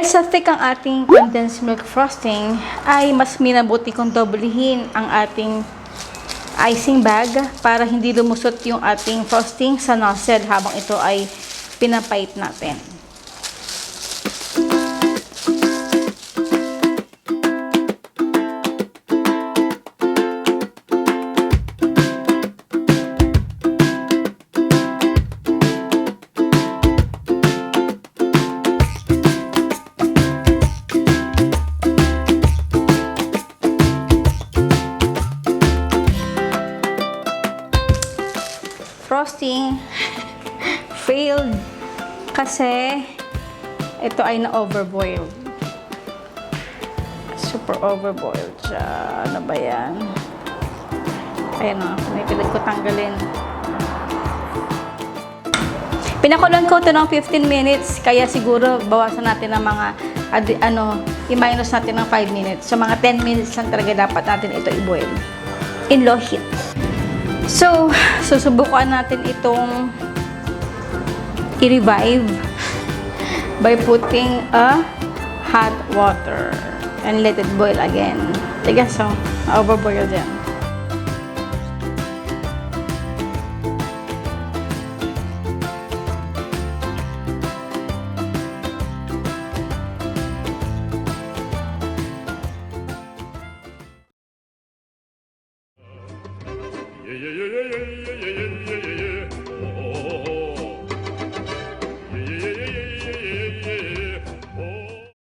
Dahil sa thick ang ating condensed milk frosting, ay mas minabuti kong doblehin ang ating icing bag para hindi lumusot yung ating frosting sa nozzle habang ito ay pinapait natin. Frosting failed kasi ito ay na-overboiled. Super overboiled siya. Ano ba yan? Ayan o, pinipilit ko tanggalin. Pinakulan ko ito ng 15 minutes, kaya siguro bawasan natin ng mga, i-minus natin ng 5 minutes. So, mga 10 minutes lang talaga dapat natin ito i-boil. In low heat. So, susubukan natin itong i-revive by putting a hot water and let it boil again. Tiga, so, overboil yan.